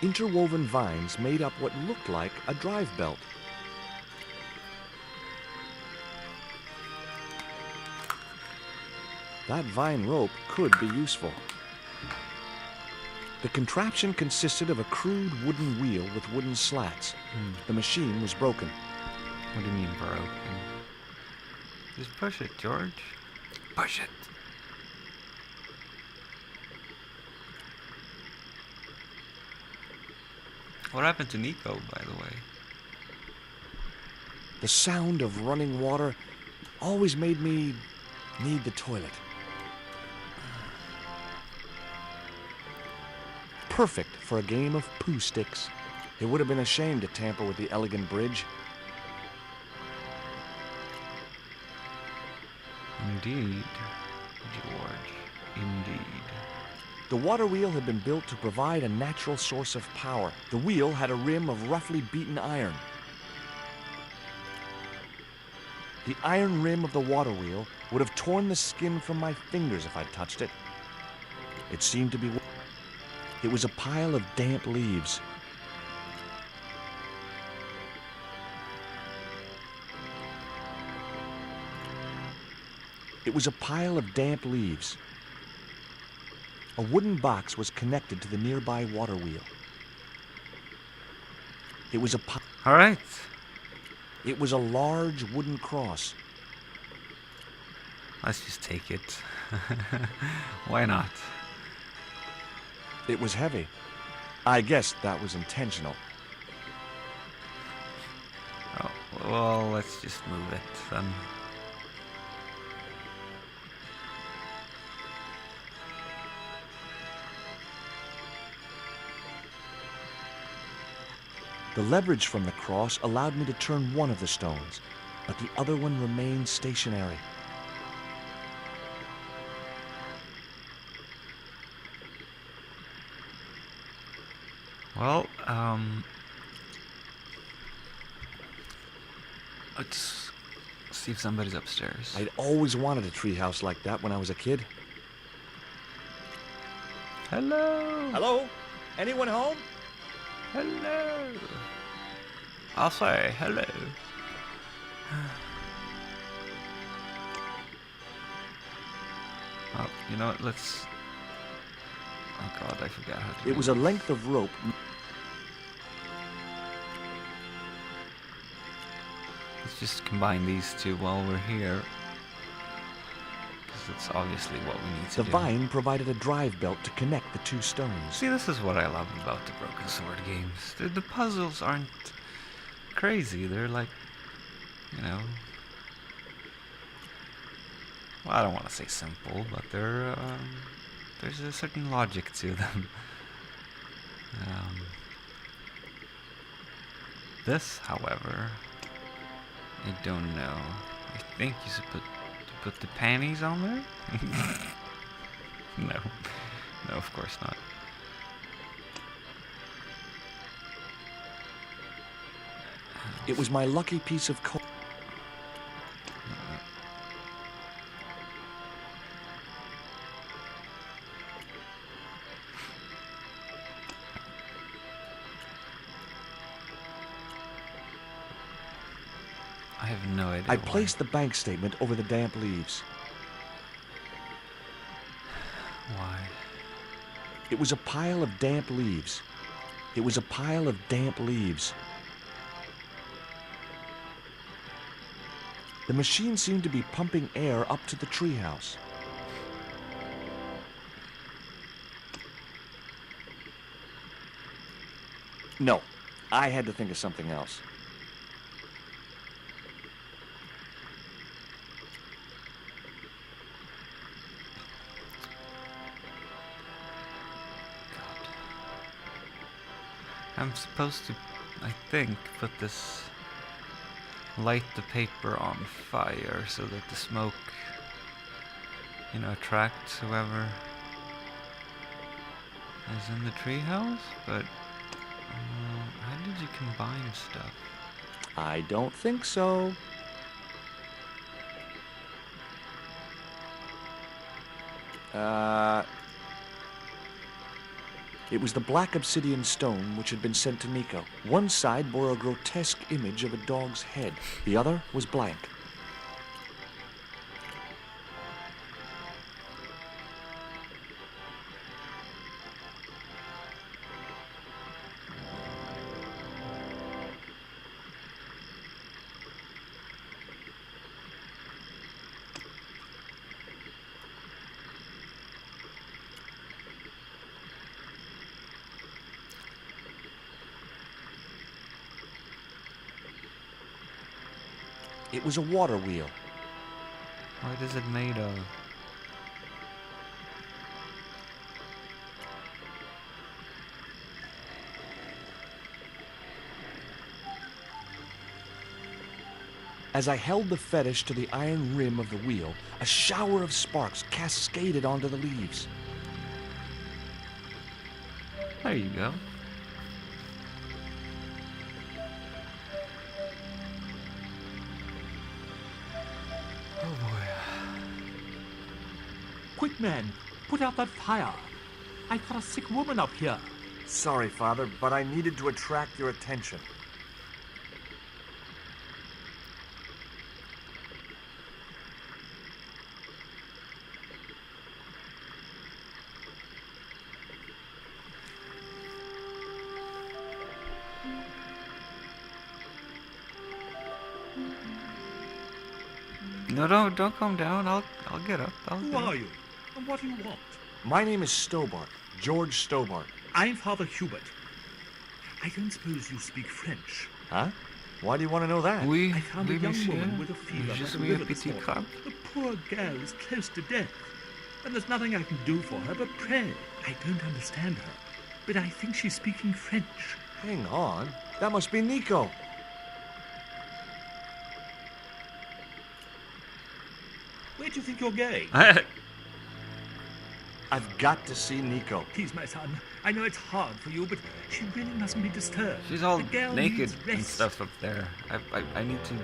Interwoven vines made up what looked like a drive belt. That vine rope could be useful. The contraption consisted of a crude wooden wheel with wooden slats. The machine was broken. What do you mean broken? Just push it, George. Push it. What happened to Nico, by the way? The sound of running water always made me need the toilet. Perfect for a game of poo sticks. It would have been a shame to tamper with the elegant bridge. Indeed, George. Indeed. The water wheel had been built to provide a natural source of power. The wheel had a rim of roughly beaten iron. The iron rim of the water wheel would have torn the skin from my fingers if I'd touched it. It seemed to be... It was a pile of damp leaves. It was a pile of damp leaves. A wooden box was connected to the nearby water wheel. It was a All right. It was a large wooden cross. Let's just take it. Why not? It was heavy. I guess that was intentional. Oh, well, let's just move it then. The leverage from the cross allowed me to turn one of the stones, but the other one remained stationary. Well, let's see if somebody's upstairs. I'd always wanted a treehouse like that when I was a kid. Hello! Hello? Anyone home? Hello! I'll say hello. Oh, you know what, let's... Oh god, I forgot how to do It was a this. length of rope. Let's just combine these two while we're here. Because that's obviously what we need to The do. vine provided a drive belt to connect the two stones. See, this is what I love about the Broken Sword games. The puzzles aren't crazy. They're like, you know... Well, I don't want to say simple, but they're, there's a certain logic to them. This, however, I don't know. I think you should put the panties on there? No. No, of course not. It was my lucky piece of coal. I have no idea. I placed the bank statement over the damp leaves. Why? It was a pile of damp leaves. It was a pile of damp leaves. The machine seemed to be pumping air up to the treehouse. No, I had to think of something else. I'm supposed to, I think, put this... light the paper on fire so that the smoke, you know, attracts whoever is in the treehouse, but how did you combine stuff? I don't think so. It was the black obsidian stone which had been sent to Nico. One side bore a grotesque image of a dog's head. The other was blank. It was a water wheel. What is it made of? As I held the fetish to the iron rim of the wheel, a shower of sparks cascaded onto the leaves. There you go. Oh boy. Quick, man, put out that fire. I've got a sick woman up here. Sorry, Father, but I needed to attract your attention. No, don't come down. I'll get up. Who are you? And what do you want? My name is Stobart, George Stobart. I'm Father Hubert. I don't suppose you speak French. Huh? Why do you want to know that? I found a young woman with a fever Je by the suis river un this petit morning. crabe. The poor girl is close to death, and there's nothing I can do for her but pray. I don't understand her, but I think she's speaking French. Hang on. That must be Nico. Where do you think you're going? I've got to see Nico. Please, my son, I know it's hard for you, but she really mustn't be disturbed. She's all The girl naked needs and rest. stuff up there. I need to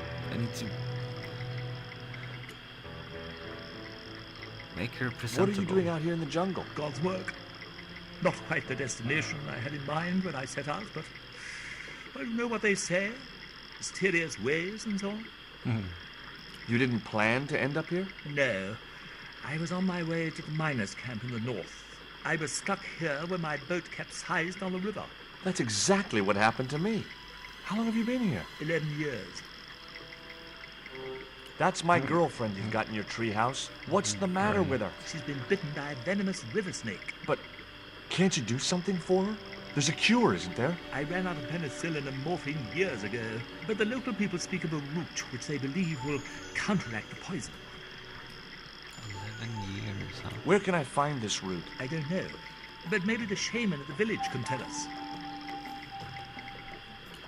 make her presentable. What are you doing out here in the jungle? God's work. Not quite the destination I had in mind when I set out, but well, you know what they say? Mysterious ways and so on. You didn't plan to end up here? No. I was on my way to the miners' camp in the north. I was stuck here when my boat capsized on the river. That's exactly what happened to me. How long have you been here? 11 years. That's my girlfriend you've got in your treehouse. What's the matter with her? She's been bitten by a venomous river snake. But can't you do something for her? There's a cure, isn't there? I ran out of penicillin and morphine years ago, but the local people speak of a root which they believe will counteract the poison. 11 years, huh? Where can I find this root? I don't know, but maybe the shaman at the village can tell us.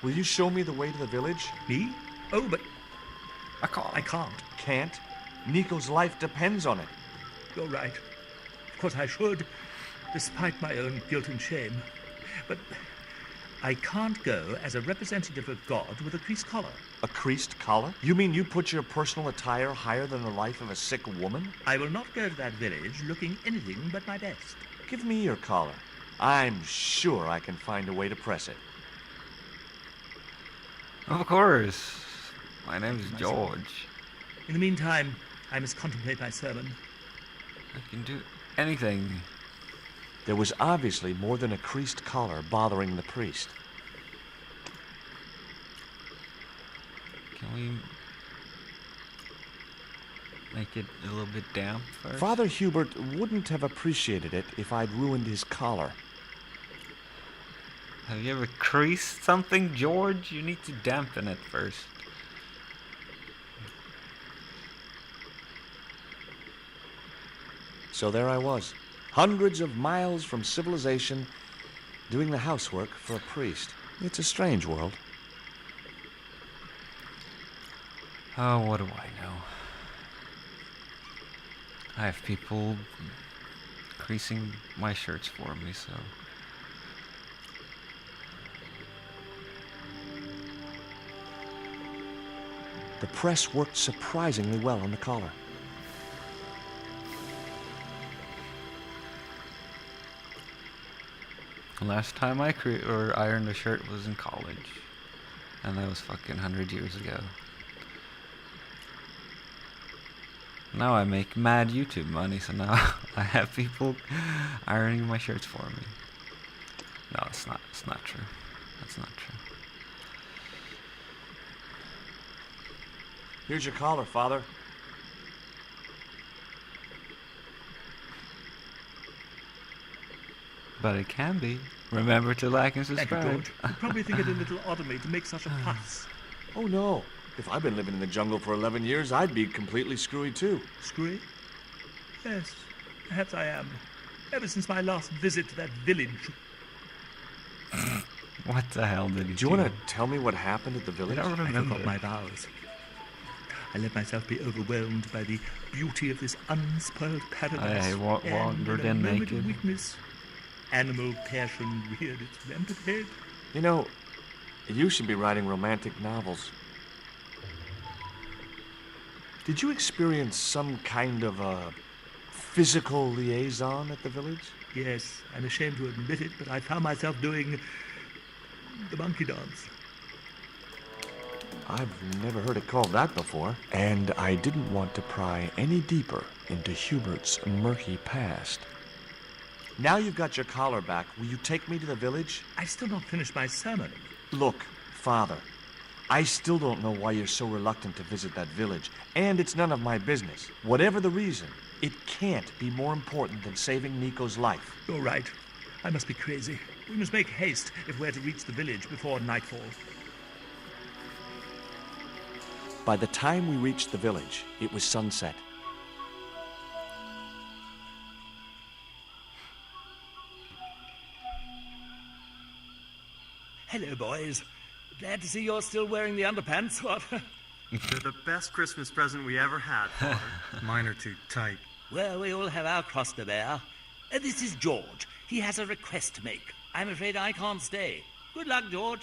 Will you show me the way to the village? Me? Oh, but I can't. I can't. Can't? Nico's life depends on it. You're right. Of course I should, despite my own guilt and shame. But I can't go as a representative of God with a creased collar. A creased collar? You mean you put your personal attire higher than the life of a sick woman? I will not go to that village looking anything but my best. Give me your collar. I'm sure I can find a way to press it. Of course. My name is George. In the meantime, I must contemplate my sermon. I can do anything. There was obviously more than a creased collar bothering the priest. Can we make it a little bit damp first? Father Hubert wouldn't have appreciated it if I'd ruined his collar. Have you ever creased something, George? You need to dampen it first. So there I was, hundreds of miles from civilization, doing the housework for a priest. It's a strange world. Oh, what do I know? I have people creasing my shirts for me, so... The press worked surprisingly well on the collar. The last time I ironed a shirt was in college. And that was fucking 100 years ago. Now I make mad YouTube money, so now I have people ironing my shirts for me. No, it's not true. That's not true. Here's your collar, Father. But it can be. Remember to like and subscribe. Thank you, George. You probably think it a little odd of me to make such a fuss. Oh, no. If I've been living in the jungle for 11 years, I'd be completely screwy, too. Screwy? Yes, perhaps I am. Ever since my last visit to that village. What the hell did he do? Do you want to tell me what happened at the village? I don't I remember. forgot my vows. I let myself be overwhelmed by the beauty of this unspoiled paradise. I wandered and in a moment naked. of weakness, animal passion reared its rampant head. You know, you should be writing romantic novels. Did you experience some kind of a physical liaison at the village? Yes, I'm ashamed to admit it, but I found myself doing the monkey dance. I've never heard it called that before. And I didn't want to pry any deeper into Hubert's murky past. Now you've got your collar back, will you take me to the village? I've still not finished my sermon. Look, Father, I still don't know why you're so reluctant to visit that village, and it's none of my business. Whatever the reason, it can't be more important than saving Nico's life. You're right. I must be crazy. We must make haste if we're to reach the village before nightfall. By the time we reached the village, it was sunset. Hello, boys. Glad to see you're still wearing the underpants. What? They're the best Christmas present we ever had, Father. Mine are too tight. Well, we all have our cross to bear. This is George. He has a request to make. I'm afraid I can't stay. Good luck, George.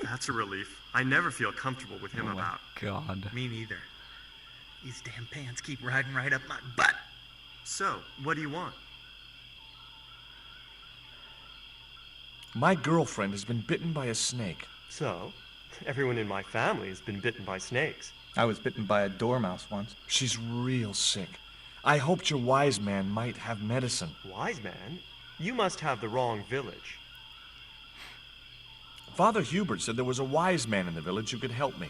That's a relief. I never feel comfortable with him Oh my about. God. Me neither. These damn pants keep riding right up my butt. So, what do you want? My girlfriend has been bitten by a snake. So, everyone in my family has been bitten by snakes. I was bitten by a dormouse once. She's real sick. I hoped your wise man might have medicine. Wise man? You must have the wrong village. Father Hubert said there was a wise man in the village who could help me.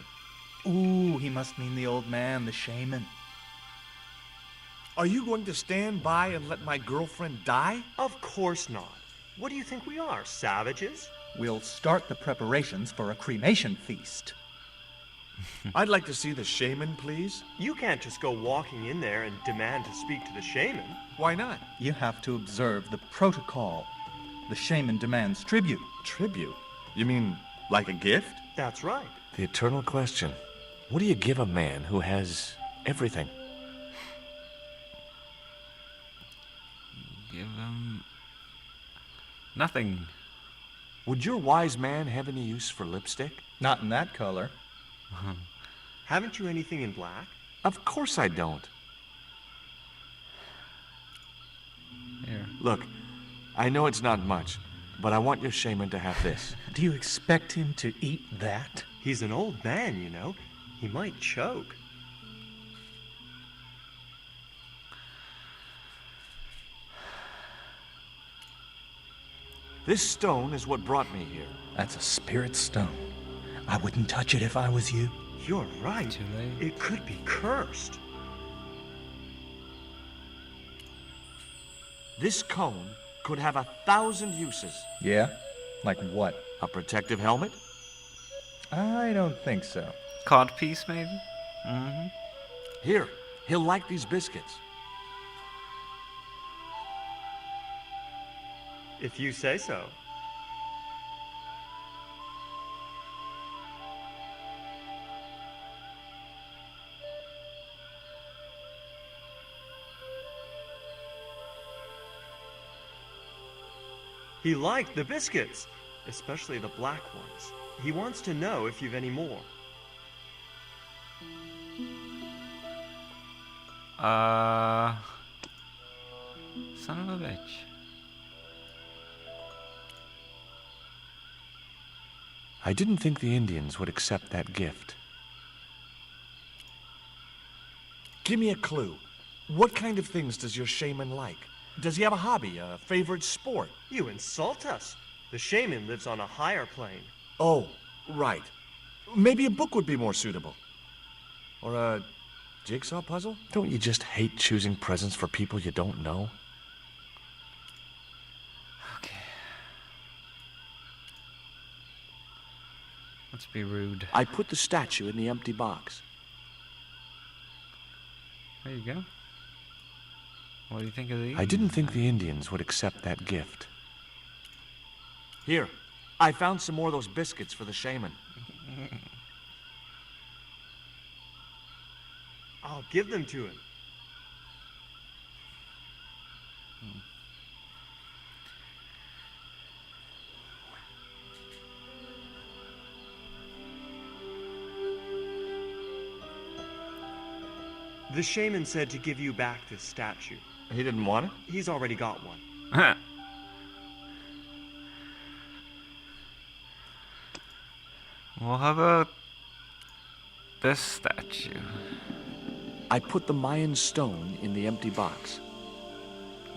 Ooh, he must mean the old man, the shaman. Are you going to stand by and let my girlfriend die? Of course not. What do you think we are, savages? We'll start the preparations for a cremation feast. I'd like to see the shaman, please. You can't just go walking in there and demand to speak to the shaman. Why not? You have to observe the protocol. The shaman demands tribute. Tribute? You mean like a gift? That's right. The eternal question. What do you give a man who has everything? Give him nothing. Would your wise man have any use for lipstick? Not in that color. Haven't you anything in black? Of course I don't. Here. Look, I know it's not much, but I want your shaman to have this. Do you expect him to eat that? He's an old man, you know. He might choke. This stone is what brought me here. That's a spirit stone. I wouldn't touch it if I was you. You're right. Too late. It could be cursed. This cone could have 1,000 uses. Yeah? Like what? A protective helmet? I don't think so. Cod piece, maybe? Mm-hmm. Here, he'll like these biscuits. If you say so. He liked the biscuits, especially the black ones. He wants to know if you've any more. Son of a bitch. I didn't think the Indians would accept that gift. Give me a clue. What kind of things does your shaman like? Does he have a hobby, a favorite sport? You insult us. The shaman lives on a higher plane. Oh, right. Maybe a book would be more suitable. Or a jigsaw puzzle? Don't you just hate choosing presents for people you don't know? Okay. Let's be rude. I put the statue in the empty box. There you go. What do you think of these? I didn't think the Indians would accept that gift. Here, I found some more of those biscuits for the shaman. I'll give them to him. The shaman said to give you back this statue. He didn't want it? He's already got one. Well, how about this statue? I put the Mayan stone in the empty box.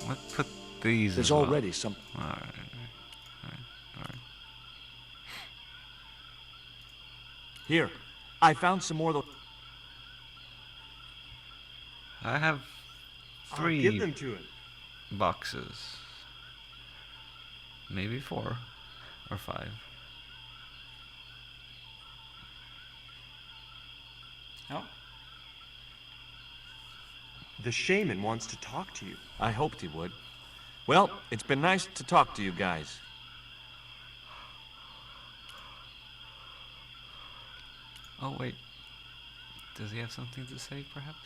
Let's put these There's as well. already some... Alright. Here, I found some more of those... I have I'll 3 give them to him. boxes. Maybe 4 or 5. Oh. The shaman wants to talk to you. I hoped he would. Well, it's been nice to talk to you guys. Oh, wait. Does he have something to say, perhaps?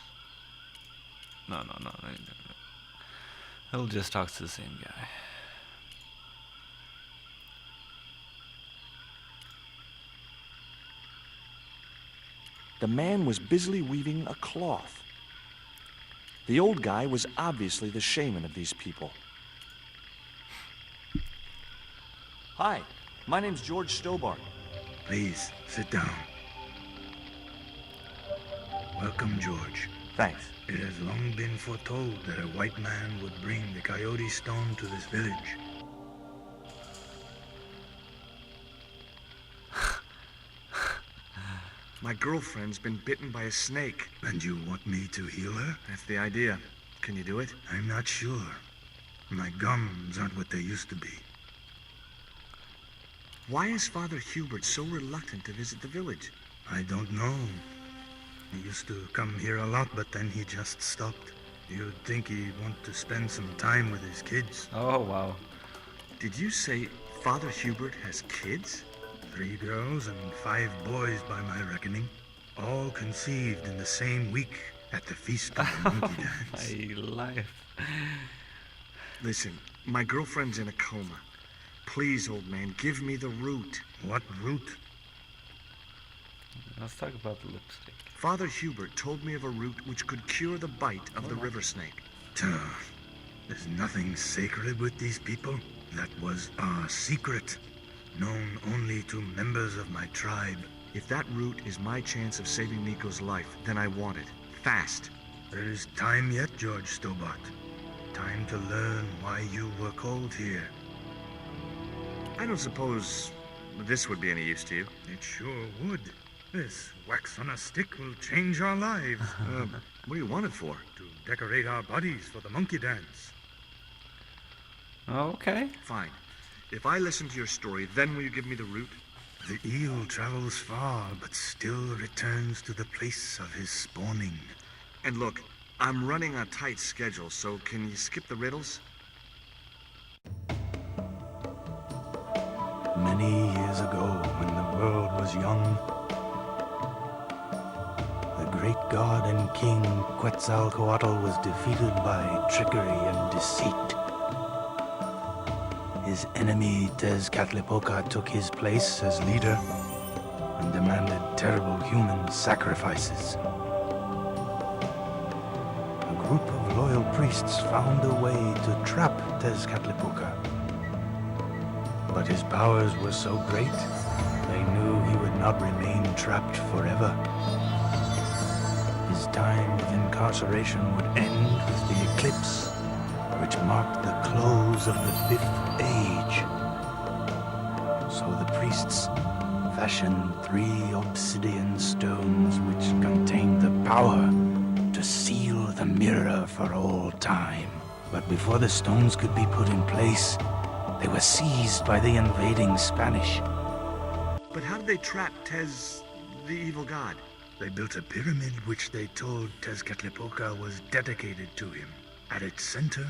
No. He'll just talk to the same guy. The man was busily weaving a cloth. The old guy was obviously the shaman of these people. Hi, my name's George Stobart. Please, sit down. Welcome, George. Thanks. It has long been foretold that a white man would bring the Coyote Stone to this village. My girlfriend's been bitten by a snake. And you want me to heal her? That's the idea. Can you do it? I'm not sure. My gums aren't what they used to be. Why is Father Hubert so reluctant to visit the village? I don't know. He used to come here a lot, but then he just stopped. You'd think he'd want to spend some time with his kids. Oh, wow. Did you say Father Hubert has kids? 3 girls and 5 boys by my reckoning. All conceived in the same week at the feast of the monkey dance. My life. Listen, my girlfriend's in a coma. Please, old man, give me the root. What root? Let's talk about the lipstick. Father Hubert told me of a root which could cure the bite of the river snake. There's nothing sacred with these people. That was our secret, known only to members of my tribe. If that root is my chance of saving Nico's life, then I want it. Fast. There is time yet, George Stobart. Time to learn why you were called here. I don't suppose this would be any use to you. It sure would. This wax on a stick will change our lives. What do you want it for? To decorate our bodies for the monkey dance. Okay. Fine. If I listen to your story, then will you give me the root? The eel travels far, but still returns to the place of his spawning. And look, I'm running a tight schedule, so can you skip the riddles? Many years ago, when the world was young, the great god and king Quetzalcoatl was defeated by trickery and deceit. His enemy Tezcatlipoca took his place as leader and demanded terrible human sacrifices. The group of loyal priests found a way to trap Tezcatlipoca. But his powers were so great, they knew he would not remain trapped forever. His time of incarceration would end with the eclipse, which marked the close of the Fifth Age. So the priests fashioned 3 obsidian stones which contained the power to seal the mirror for all time. But before the stones could be put in place, they were seized by the invading Spanish. But how did they trap Tez, the evil god? They built a pyramid which they told Tezcatlipoca was dedicated to him. At its center,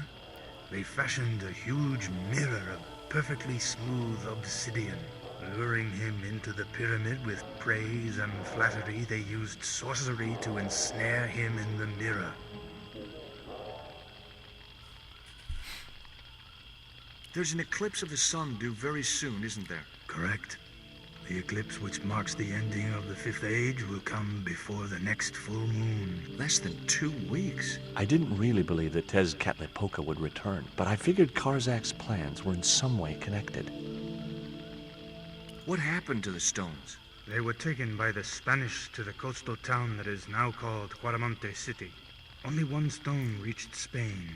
they fashioned a huge mirror of perfectly smooth obsidian. Luring him into the pyramid with praise and flattery, they used sorcery to ensnare him in the mirror. There's an eclipse of the sun due very soon, isn't there? Correct. The eclipse which marks the ending of the Fifth Age will come before the next full moon. Less than 2 weeks. I didn't really believe that Tezcatlipoca would return, but I figured Karzak's plans were in some way connected. What happened to the stones? They were taken by the Spanish to the coastal town that is now called Cuaramonte City. Only 1 stone reached Spain.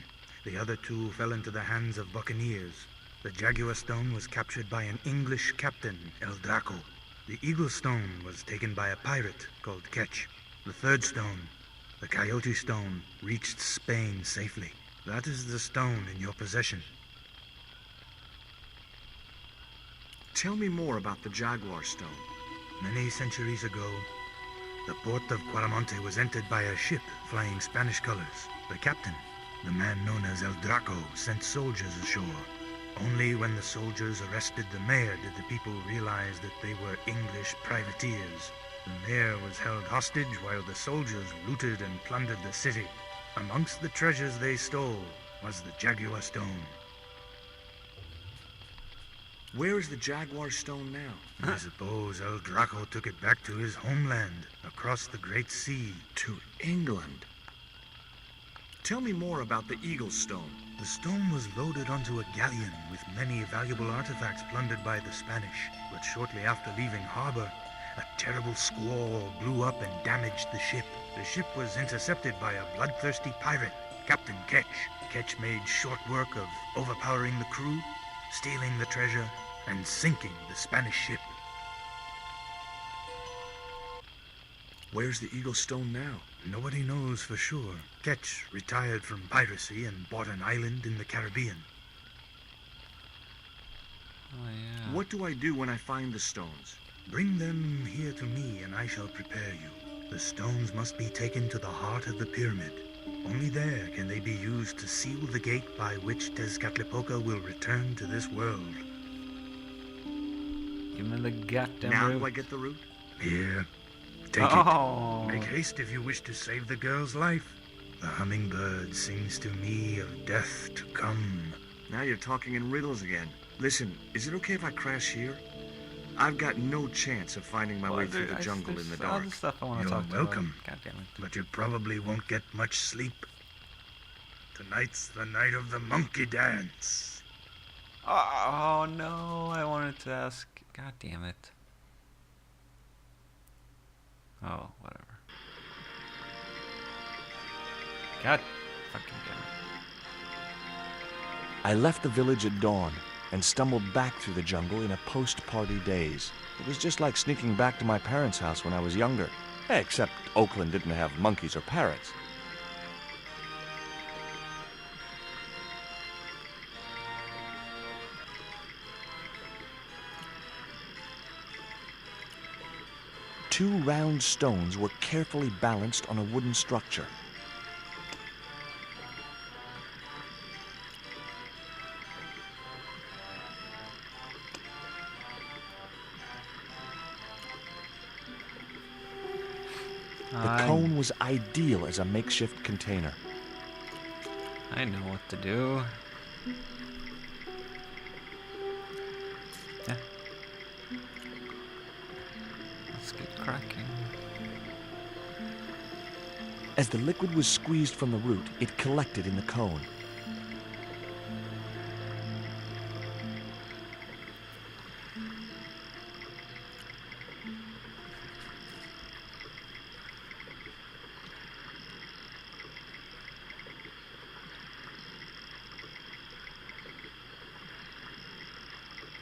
The other 2 fell into the hands of buccaneers. The Jaguar stone was captured by an English captain, El Draco. The Eagle stone was taken by a pirate called Ketch. The 3rd stone, the Coyote stone, reached Spain safely. That is the stone in your possession. Tell me more about the Jaguar stone. Many centuries ago, the port of Cuaramonte was entered by a ship flying Spanish colors. The captain, the man known as El Draco, sent soldiers ashore. Only when the soldiers arrested the mayor did the people realize that they were English privateers. The mayor was held hostage while the soldiers looted and plundered the city. Amongst the treasures they stole was the Jaguar stone. Where is the Jaguar stone now? I suppose El Draco took it back to his homeland, across the Great Sea. To England. Tell me more about the Eagle stone. The stone was loaded onto a galleon with many valuable artifacts plundered by the Spanish. But shortly after leaving harbor, a terrible squall blew up and damaged the ship. The ship was intercepted by a bloodthirsty pirate, Captain Ketch. Ketch made short work of overpowering the crew, stealing the treasure, and sinking the Spanish ship. Where's the Eagle stone now? Nobody knows for sure. Ketch retired from piracy and bought an island in the Caribbean. Oh, yeah. What do I do when I find the stones? Bring them here to me and I shall prepare you. The stones must be taken to the heart of the pyramid. Only there can they be used to seal the gate by which Tezcatlipoca will return to this world. Give me the goddamn Now root. do I get the root? Here, take Oh. it. Make haste if you wish to save the girl's life. The hummingbird sings to me of death to come. Now you're talking in riddles again. Listen, is it okay if I crash here? I've got no chance of finding my way through the jungle in the dark. Other stuff I want to You're talk to welcome. about. God damn it. But you probably won't get much sleep. Tonight's the night of the monkey dance. Oh no, I wanted to ask. God damn it. Oh, whatever. God fucking damn it. I left the village at dawn and stumbled back through the jungle in a post-party daze. It was just like sneaking back to my parents' house when I was younger. Except Oakland didn't have monkeys or parrots. Two round stones were carefully balanced on a wooden structure. The cone was ideal as a makeshift container. I know what to do. Yeah. Let's get cracking. As the liquid was squeezed from the root, it collected in the cone.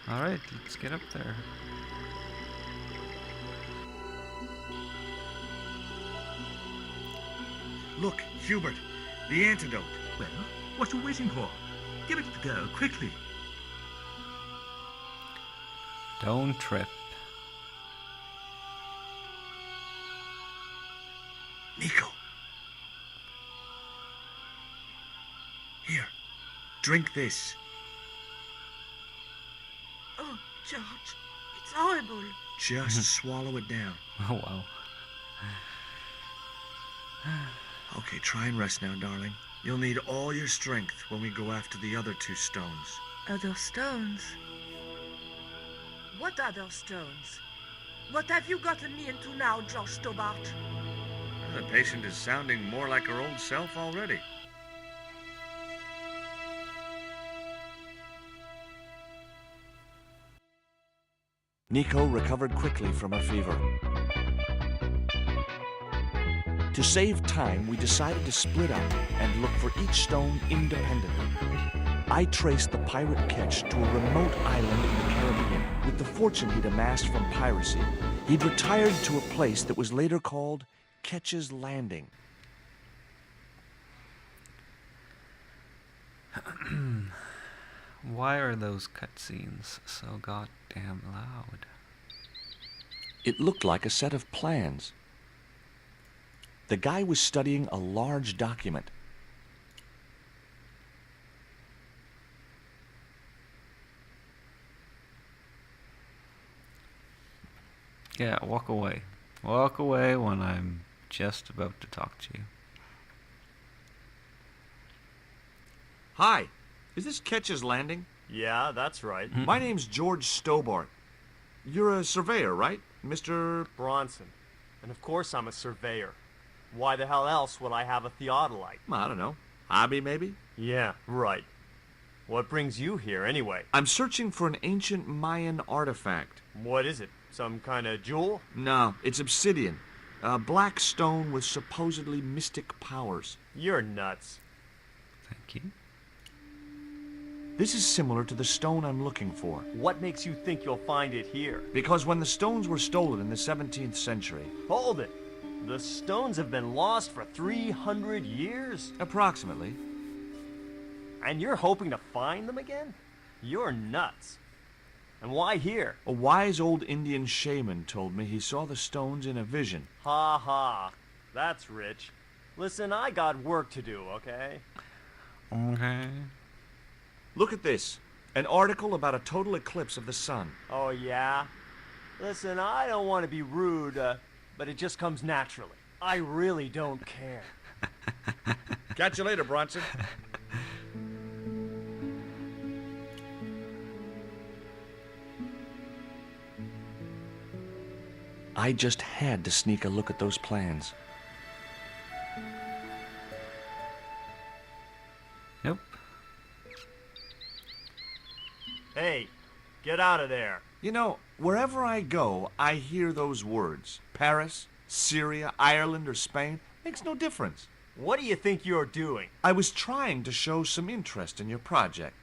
Alright, let's get up there. Look, Hubert, the antidote. Well, what are you waiting for? Give it a go, quickly. Don't trip. Nico. Here, drink this. Oh, George, it's horrible. Just swallow it down. Oh, wow. Okay, try and rest now, darling. You'll need all your strength when we go after the other 2 stones. Other stones? What other stones? What have you gotten me into now, George Stobart? The patient is sounding more like her old self already. Nico recovered quickly from her fever. To save time, we decided to split up and look for each stone independently. I traced the pirate Ketch to a remote island in the Caribbean. With the fortune he'd amassed from piracy, he'd retired to a place that was later called Ketch's Landing. Why are those cutscenes so goddamn loud? It looked like a set of plans. The guy was studying a large document. Yeah, walk away. Walk away when I'm just about to talk to you. Hi, is this Ketch's Landing? Yeah, that's right. My name's George Stobart. You're a surveyor, right, Mr. Bronson. And of course I'm a surveyor. Why the hell else would I have a theodolite? I don't know. Hobby, maybe? Yeah, right. What brings you here, anyway? I'm searching for an ancient Mayan artifact. What is it? Some kind of jewel? No, it's obsidian. A black stone with supposedly mystic powers. You're nuts. Thank you. This is similar to the stone I'm looking for. What makes you think you'll find it here? Because when the stones were stolen in the 17th century... Hold it! The stones have been lost for 300 years? Approximately. And you're hoping to find them again? You're nuts. And why here? A wise old Indian shaman told me he saw the stones in a vision. Ha ha. That's rich. Listen, I got work to do, okay? Okay. Look at this. An article about a total eclipse of the sun. Oh, yeah? Listen, I don't want to be rude, but it just comes naturally. I really don't care. Catch you later, Bronson. I just had to sneak a look at those plans. Nope. Hey, get out of there. You know, wherever I go, I hear those words. Paris, Syria, Ireland, or Spain. Makes no difference. What do you think you're doing? I was trying to show some interest in your project.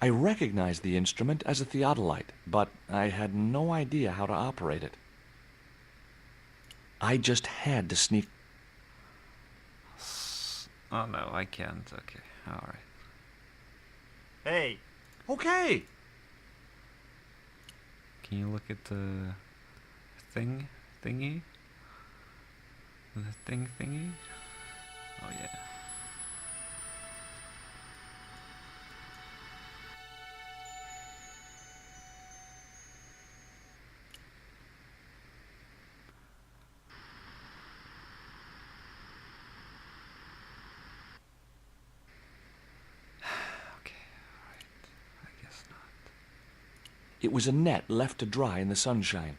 I recognized the instrument as a theodolite, but I had no idea how to operate it. I just had to sneak... Oh no, I can't. Okay, alright. Hey, Okay! Can you look at the thingy? The thingy? Oh yeah. It was a net left to dry in the sunshine.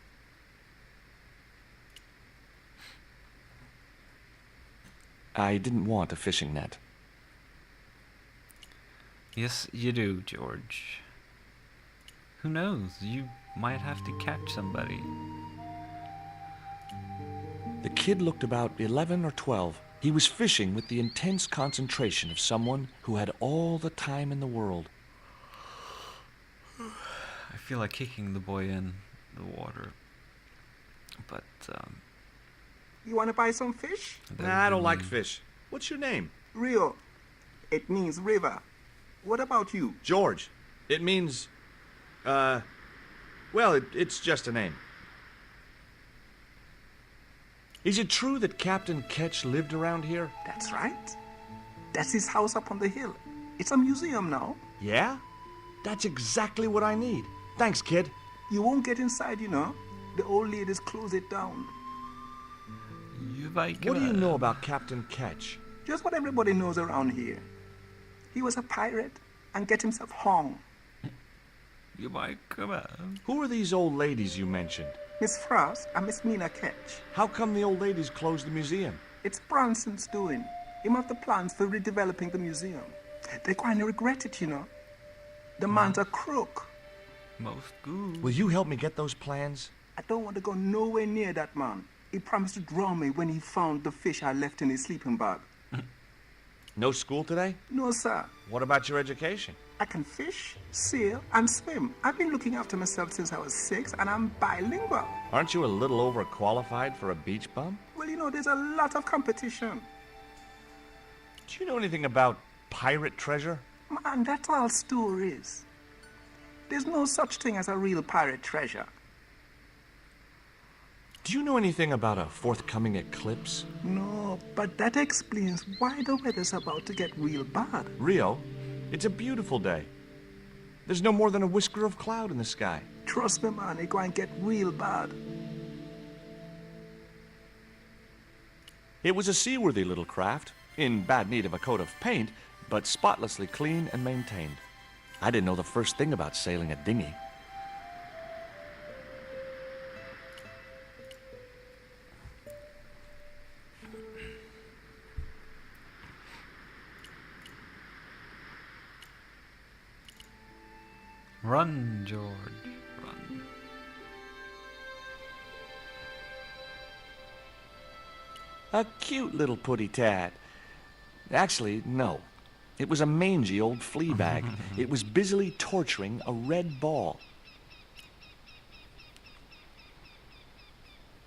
I didn't want a fishing net. Yes, you do, George. Who knows? You might have to catch somebody. The kid looked about 11 or 12. He was fishing with the intense concentration of someone who had all the time in the world. I feel like kicking the boy in the water. But, You want to buy some fish? Nah, I don't like fish. What's your name? Rio. It means river. What about you? George. It means, well, it's just a name. Is it true that Captain Ketch lived around here? That's right. That's his house up on the hill. It's a museum now. Yeah? That's exactly what I need. Thanks, kid. You won't get inside, you know. The old ladies close it down. What do you know about Captain Ketch? Just what everybody knows around here. He was a pirate and get himself hung. You might come out. Who are these old ladies you mentioned? Miss Frost and Miss Mina Ketch. How come the old ladies closed the museum? It's Bronson's doing. Him have the plans for redeveloping the museum. They're going to regret it, you know. The man's a crook. Most good. Will you help me get those plans? I don't want to go nowhere near that man. He promised to drown me when he found the fish I left in his sleeping bag. No school today? No, sir. What about your education? I can fish, sail, and swim. I've been looking after myself since I was 6, and I'm bilingual. Aren't you a little overqualified for a beach bum? Well, you know, there's a lot of competition. Do you know anything about pirate treasure? Man, that's all stories. There's no such thing as a real pirate treasure. Do you know anything about a forthcoming eclipse? No, but that explains why the weather's about to get real bad. Rio, it's a beautiful day. There's no more than a whisker of cloud in the sky. Trust me, man, it's going to get real bad. It was a seaworthy little craft, in bad need of a coat of paint, but spotlessly clean and maintained. I didn't know the first thing about sailing a dinghy. Run, George, run. A cute little putty tat. Actually, no. It was a mangy old flea bag. It was busily torturing a red ball.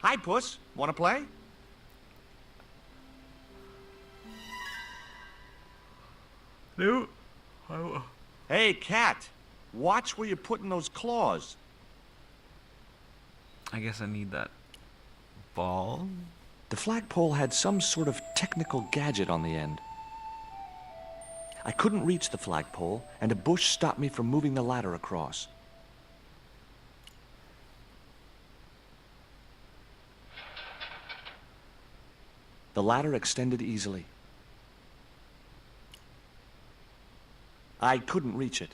Hi, Puss. Want to play? No. Hey, cat. Watch where you're putting those claws. I guess I need that ball. The flagpole had some sort of technical gadget on the end. I couldn't reach the flagpole, and a bush stopped me from moving the ladder across. The ladder extended easily. I couldn't reach it.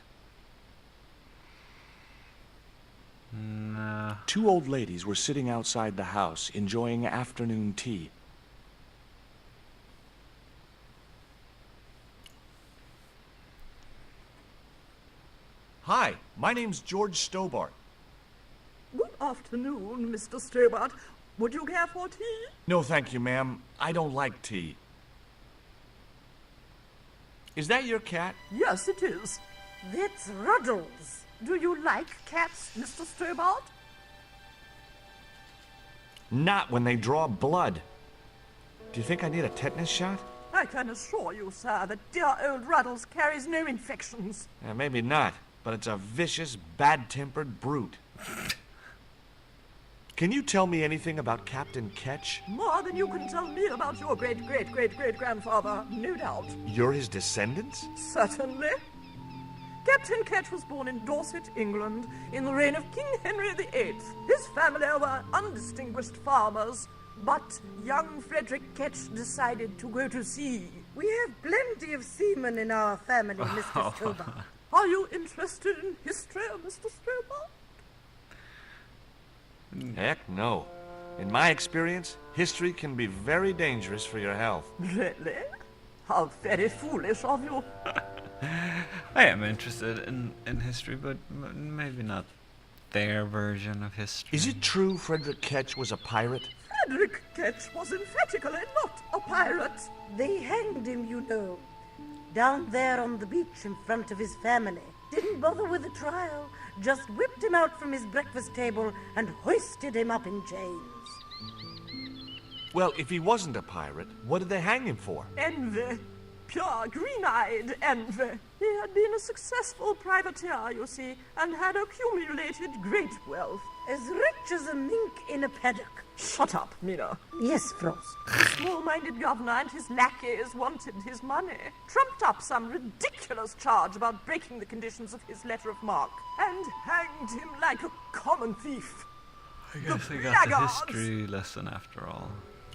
Nah. 2 old ladies were sitting outside the house, enjoying afternoon tea. Hi, my name's George Stobart. Good afternoon, Mr. Stobart. Would you care for tea? No, thank you, ma'am. I don't like tea. Is that your cat? Yes, it is. That's Ruddles. Do you like cats, Mr. Stobart? Not when they draw blood. Do you think I need a tetanus shot? I can assure you, sir, that dear old Ruddles carries no infections. Maybe not, but it's a vicious, bad-tempered brute. Can you tell me anything about Captain Ketch? More than you can tell me about your great-great-great-great-grandfather, no doubt. You're his descendants? Certainly. Captain Ketch was born in Dorset, England, in the reign of King Henry VIII. His family were undistinguished farmers, but young Frederick Ketch decided to go to sea. We have plenty of seamen in our family, Mr. Stobart. Are you interested in history, Mr. Stobart? Heck no. In my experience, history can be very dangerous for your health. Really? How very foolish of you. I am interested in history, but maybe not their version of history. Is it true Frederick Ketch was a pirate? Frederick Ketch was emphatically not a pirate. They hanged him, you know. Down there on the beach in front of his family. Didn't bother with the trial. Just whipped him out from his breakfast table and hoisted him up in chains. Well, if he wasn't a pirate, what did they hang him for? Envy. Pure green-eyed envy. He had been a successful privateer, you see, and had accumulated great wealth. As rich as a mink in a paddock. Shut up, Mina. Yes, Frost. The small-minded governor and his lackeys wanted his money, trumped up some ridiculous charge about breaking the conditions of his letter of marque, and hanged him like a common thief. I guess The I got the blackguards! history lesson after all.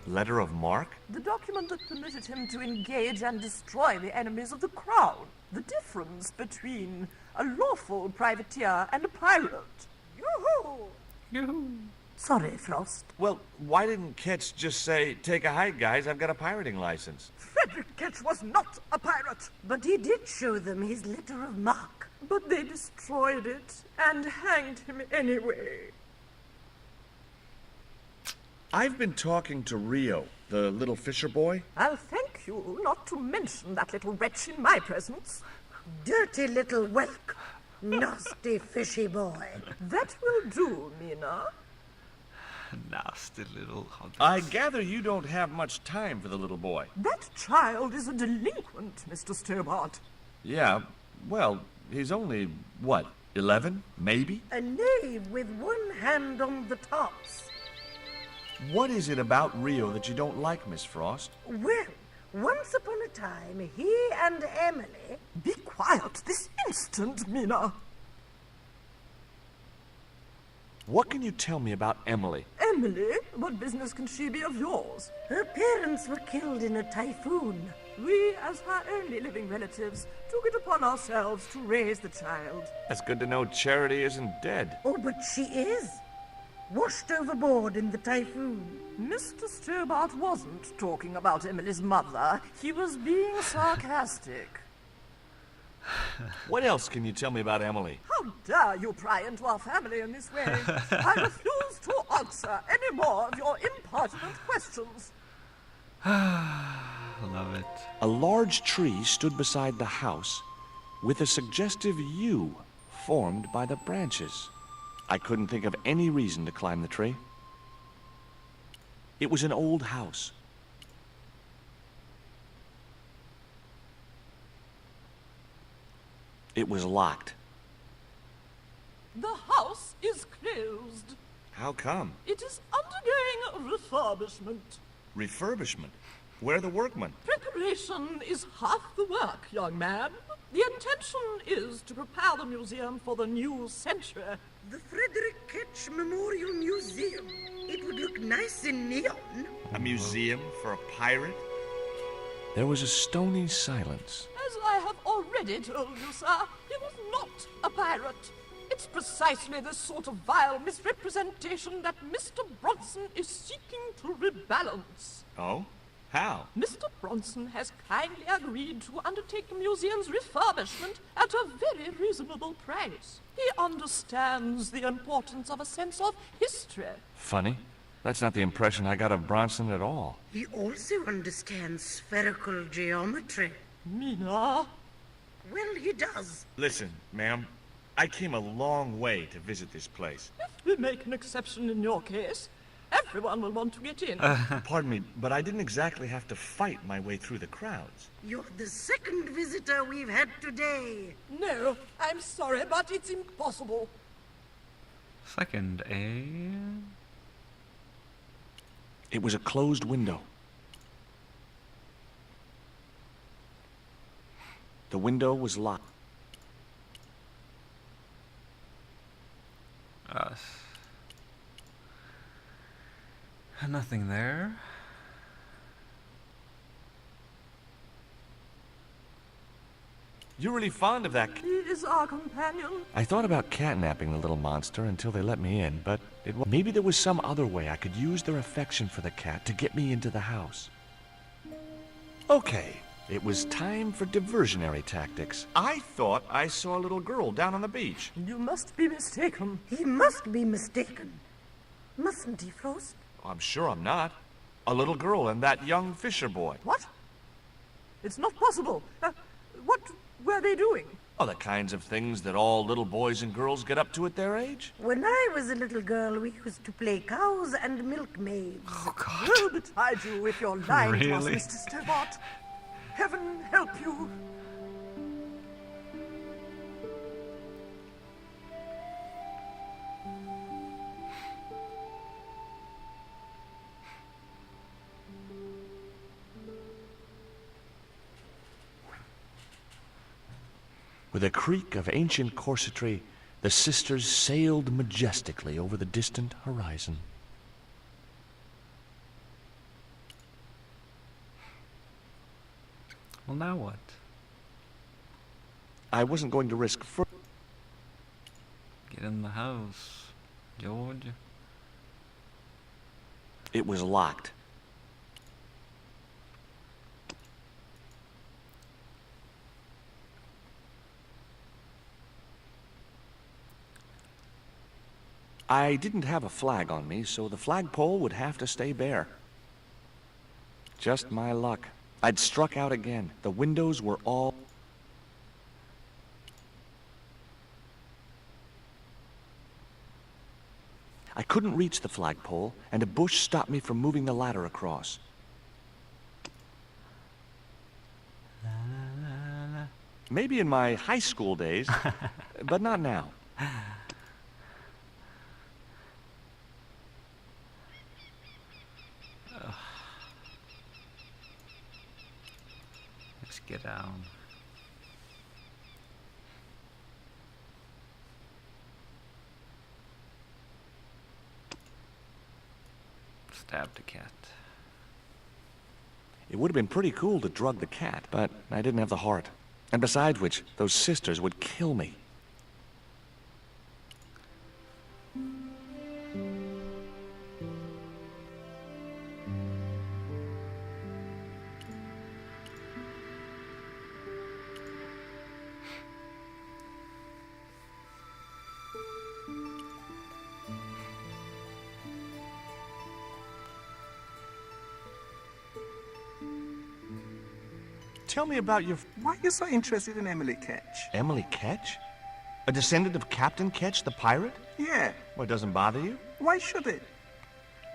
Letter of marque? The document that permitted him to engage and destroy the enemies of the crown. The difference between a lawful privateer and a pirate. Yoo-hoo! Yoo-hoo. Sorry, Frost. Well, why didn't Ketch just say, take a hike, guys, I've got a pirating license? Frederick Ketch was not a pirate. But he did show them his letter of marque. But they destroyed it and hanged him anyway. I've been talking to Rio, the little fisher boy. I'll thank you not to mention that little wretch in my presence. Dirty little whelk. Nasty fishy boy. That will do, Mina. Nasty little hog. I gather you don't have much time for the little boy. That child is a delinquent, Mr. Stobart. Yeah, well, he's only, what, 11, maybe? A knave with one hand on the tops. What is it about Rio that you don't like, Miss Frost? Well, once upon a time, he and Emily... Be quiet this instant, Mina. What can you tell me about Emily? Emily? What business can she be of yours? Her parents were killed in a typhoon. We, as her only living relatives, took it upon ourselves to raise the child. That's good to know Charity isn't dead. Oh, but she is. Washed overboard in the typhoon. Mr. Stobart wasn't talking about Emily's mother. He was being sarcastic. What else can you tell me about Emily? How dare you pry into our family in this way? I refuse to answer any more of your impertinent questions. Love it. A large tree stood beside the house with a suggestive U formed by the branches. I couldn't think of any reason to climb the tree. It was an old house. It was locked. The house is closed. How come? It is undergoing refurbishment. Refurbishment? Where are the workmen? Preparation is half the work, young man. The intention is to prepare the museum for the new century. The Frederick Ketch Memorial Museum. It would look nice in neon. A museum for a pirate? There was a stony silence. As I have already told you, sir, he was not a pirate. It's precisely this sort of vile misrepresentation that Mr. Bronson is seeking to rebalance. Oh? How? Mr. Bronson has kindly agreed to undertake the museum's refurbishment at a very reasonable price. He understands the importance of a sense of history. Funny. That's not the impression I got of Bronson at all. He also understands spherical geometry. Mina? Well, he does. Listen, ma'am. I came a long way to visit this place. If we make an exception in your case, everyone will want to get in. Pardon me, but I didn't exactly have to fight my way through the crowds. You're the second visitor we've had today. No, I'm sorry, but it's impossible. Second, eh? It was a closed window. The window was locked. Nothing there. You're really fond of that. He is our companion. I thought about catnapping the little monster until they let me in, but maybe there was some other way I could use their affection for the cat to get me into the house. Okay, it was time for diversionary tactics. I thought I saw a little girl down on the beach. You must be mistaken. He must be mistaken. Mustn't he, Frost? I'm sure I'm not. A little girl and that young fisher boy. What? It's not possible. What were they doing? Oh, the kinds of things that all little boys and girls get up to at their age. When I was a little girl, we used to play cows and milkmaids. Oh, God. Woe betide you if you're lying to us, Really? Mr. Stobart. Heaven help you. With a creak of ancient corsetry, the sisters sailed majestically over the distant horizon. Well, now what? I wasn't going to risk Get in the house, George. It was locked. I didn't have a flag on me, so the flagpole would have to stay bare. Just my luck. I'd struck out again. The windows were all... I couldn't reach the flagpole, and a bush stopped me from moving the ladder across. Maybe in my high school days, but not now. Let's get down. Stab the cat. It would have been pretty cool to drug the cat, but I didn't have the heart. And besides which, those sisters would kill me. Tell me about your... Why are you so interested in Emily Ketch? Emily Ketch? A descendant of Captain Ketch, the pirate? Yeah. Well, it doesn't bother you? Why should it?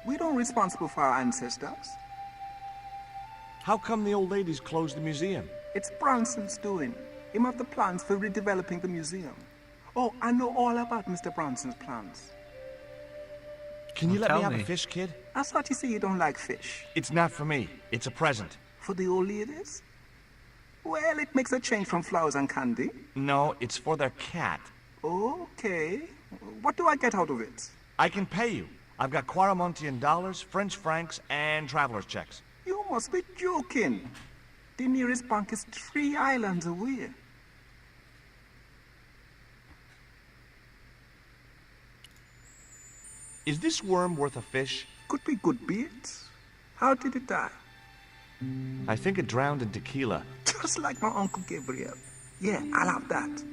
We don't responsible for our ancestors. How come the old ladies closed the museum? It's Bronson's doing. Him have the plans for redeveloping the museum. Oh, I know all about Mr. Bronson's plans. Can you Well, let me tell have me. a fish, kid? I thought you say you don't like fish. It's not for me. It's a present. For the old ladies? Well, it makes a change from flowers and candy. No, it's for their cat. Okay. What do I get out of it? I can pay you. I've got Quaramontian dollars, French francs, and traveler's checks. You must be joking. The nearest bank is 3 islands away. Is this worm worth a fish? Could be good bait. How did it die? I think it drowned in tequila. Just like my Uncle Gabriel. Yeah, I'll have that.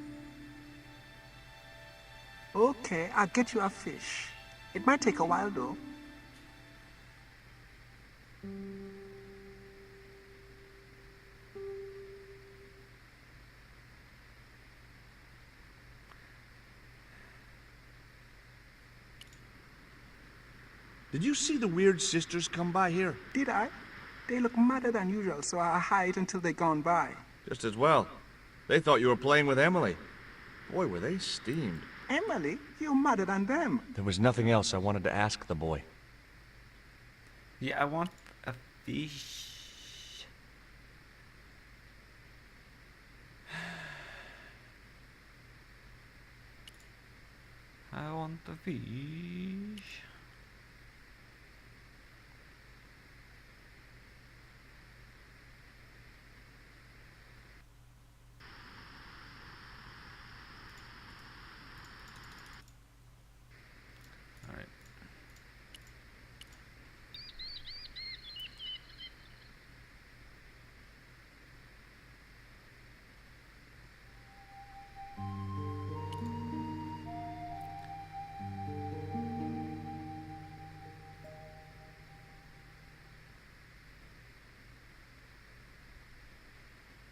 Okay, I'll get you a fish. It might take a while, though. Did you see the weird sisters come by here? Did I? They look madder than usual, so I hide until they're gone by. Just as well. They thought you were playing with Emily. Boy, were they steamed. Emily, you're madder than them. There was nothing else I wanted to ask the boy. Yeah, I want a fish. I want a fish.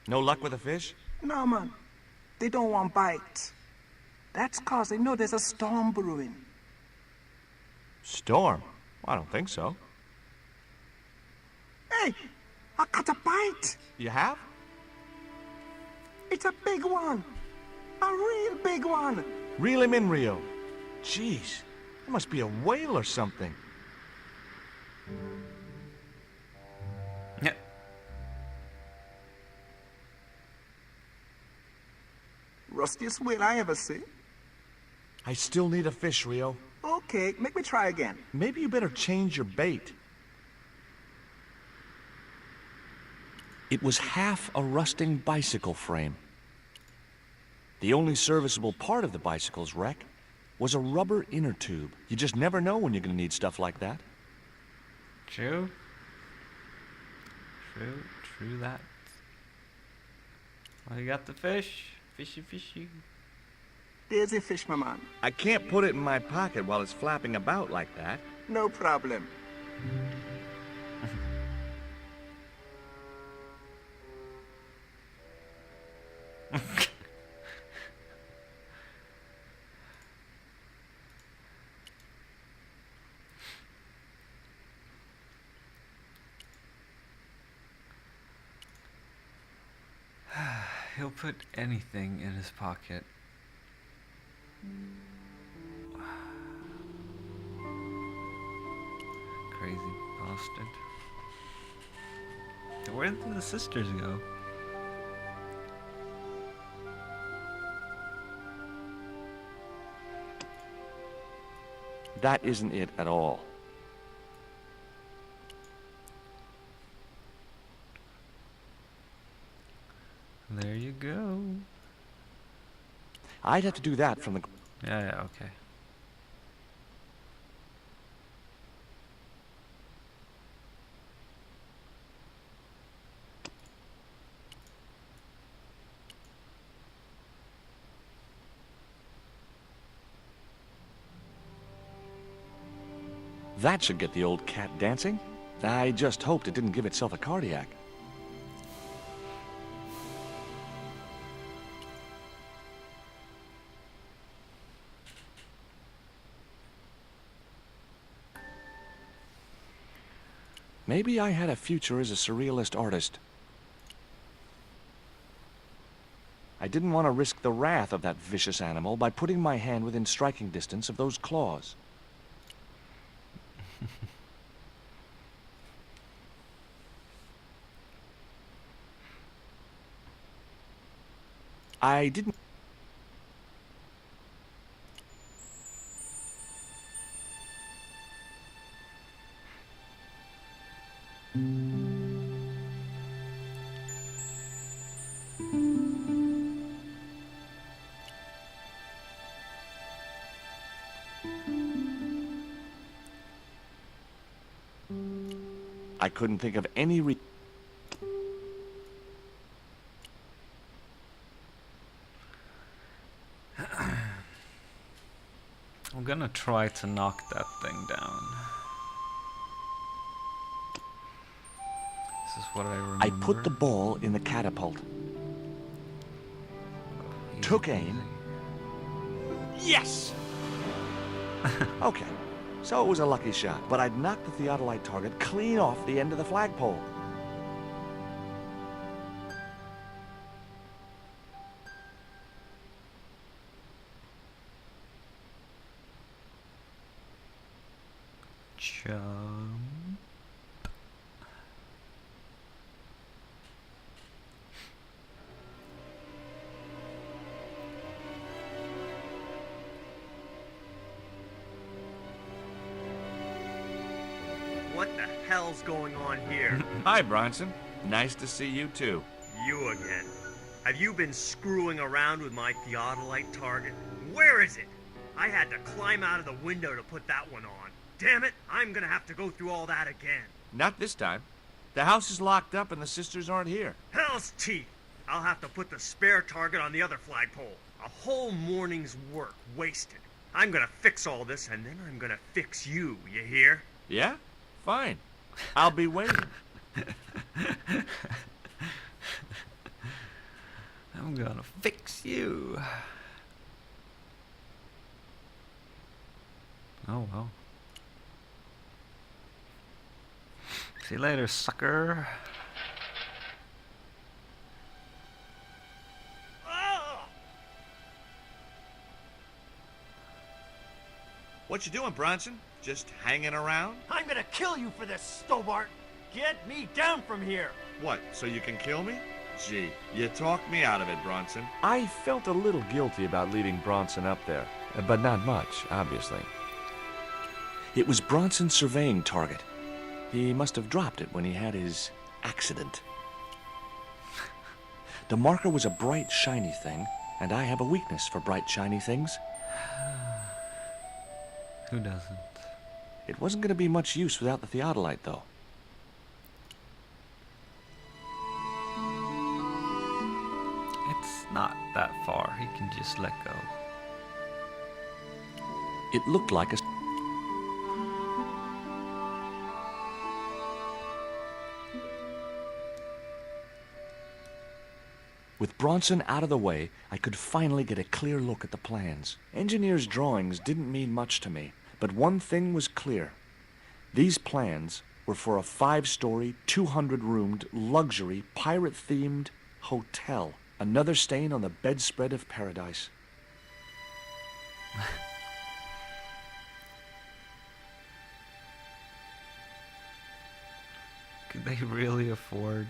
No luck with a fish? No, man. They don't want bite. That's 'cause they know there's a storm brewing. Storm? I don't think so. Hey, I caught a bite. You have? It's a big one. A real big one. Reel him in, Rio. Jeez, it must be a whale or something. Yeah. Rustiest whale I ever see. I still need a fish, Rio. Okay, make me try again. Maybe you better change your bait. It was half a rusting bicycle frame. The only serviceable part of the bicycle's wreck was a rubber inner tube. You just never know when you're going to need stuff like that. True. True that. Well, you got the fish. Fishy. There's a fish, my man. I can't put it in my pocket while it's flapping about like that. No problem. He'll put anything in his pocket. Crazy bastard. Where did the sisters go? That isn't it at all. There you go. I'd have to do that from the... Yeah, okay. That should get the old cat dancing. I just hoped it didn't give itself a cardiac. Maybe I had a future as a surrealist artist. I didn't want to risk the wrath of that vicious animal by putting my hand within striking distance of those claws. I didn't... I couldn't think of any I'm gonna try to knock that thing down. This is what I remember. I put the ball in the catapult. Took aim. Yes! Okay, so it was a lucky shot, but I'd knocked the theodolite target clean off the end of the flagpole. Chum. What the hell's going on here? Hi, Bronson. Nice to see you, too. You again. Have you been screwing around with my theodolite target? Where is it? I had to climb out of the window to put that one on. Damn it, I'm gonna have to go through all that again. Not this time. The house is locked up and the sisters aren't here. Hell's teeth! I'll have to put the spare target on the other flagpole. A whole morning's work wasted. I'm gonna fix all this and then I'm gonna fix you, you hear? Yeah? Fine. I'll be waiting. I'm gonna fix you. Oh well. See you later, sucker. What you doing, Bronson? Just hanging around? I'm gonna kill you for this, Stobart. Get me down from here. What, so you can kill me? Gee, you talked me out of it, Bronson. I felt a little guilty about leaving Bronson up there, but not much, obviously. It was Bronson's surveying target. He must have dropped it when he had his accident. The marker was a bright, shiny thing, and I have a weakness for bright, shiny things. Who doesn't? It wasn't going to be much use without the theodolite, though. It's not that far. He can just let go. It looked like a... With Bronson out of the way, I could finally get a clear look at the plans. Engineers' drawings didn't mean much to me, but one thing was clear. These plans were for a 5-story, 200-roomed, luxury, pirate-themed hotel. Another stain on the bedspread of paradise. Could they really afford?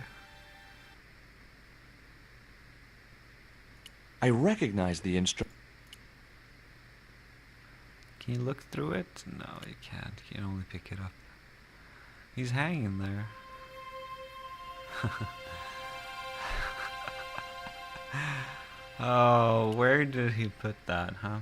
I recognized the instrument. Can you look through it? No, you can't. You can only pick it up. He's hanging there. Oh, where did he put that, huh?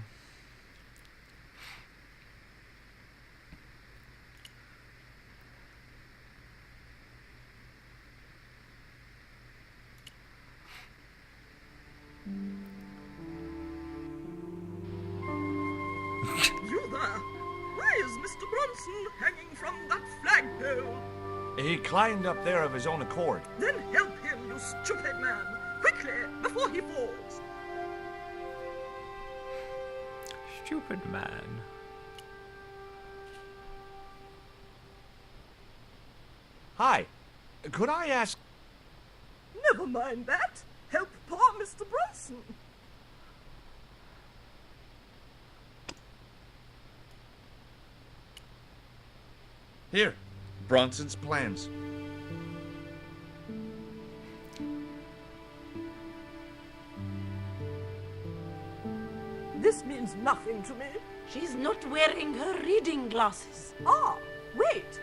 You there? Why is Mr. Bronson hanging from that flagpole? He climbed up there of his own accord. Then help him, you stupid man! Quickly, before he falls! Stupid man. Hi. Could I ask... Never mind that. Help poor Mr. Bronson. Here. Bronson's plans. This means nothing to me. She's not wearing her reading glasses. Ah, wait.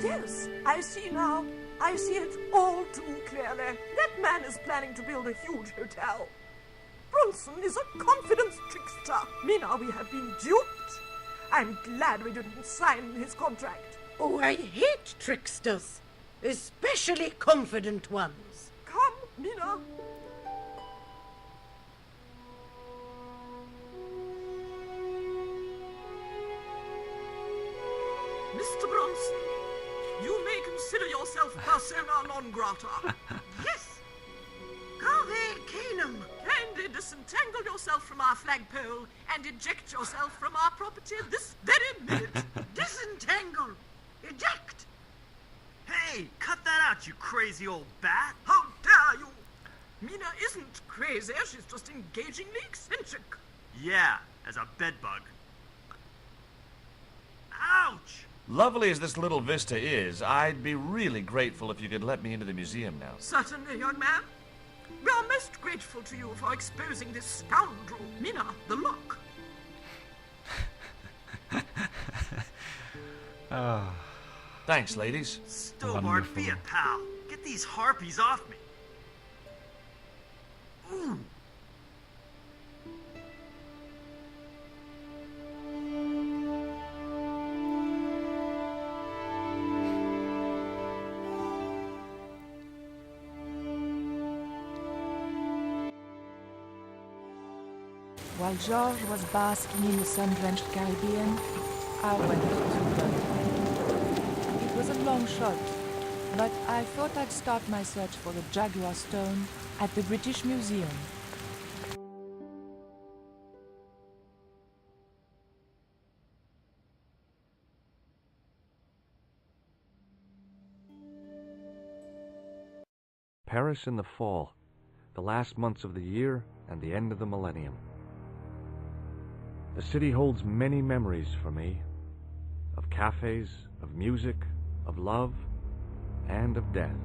Yes, I see now. I see it all too clearly. That man is planning to build a huge hotel. Bronson is a confidence trickster. Mina, we have been duped. I'm glad we didn't sign his contract. Oh, I hate tricksters, especially confident ones. Come, Mina. Mr. Bronson, you may consider yourself persona non grata. Yes. Go there, Canum. Kindly disentangle yourself from our flagpole and eject yourself from our property this very minute. Disentangle. Eject. Hey, cut that out, you crazy old bat. How dare you? Mina isn't crazy, she's just engagingly eccentric. Yeah, as a bedbug. Ouch! Lovely as this little vista is, I'd be really grateful if you could let me into the museum now. Certainly, young man. We are most grateful to you for exposing this scoundrel, Mina, the lock. Oh. Thanks, ladies. Stobart, be a pal. Get these harpies off me. Ooh. While George was basking in the sun-drenched Caribbean, I went to London. It was a long shot, but I thought I'd start my search for the Jaguar Stone at the British Museum. Paris in the fall, the last months of the year and the end of the millennium. The city holds many memories for me, of cafes, of music, of love, and of death.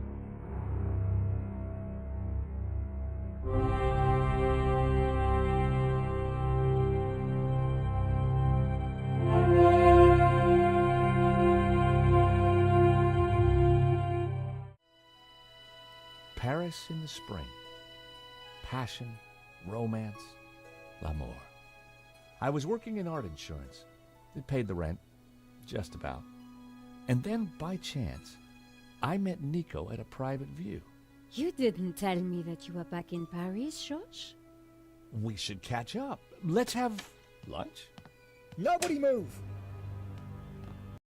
Paris in the spring. Passion, romance, l'amour. I was working in art insurance. It paid the rent, just about. And then, by chance, I met Nico at a private view. You didn't tell me that you were back in Paris, George? We should catch up. Let's have lunch. Nobody move!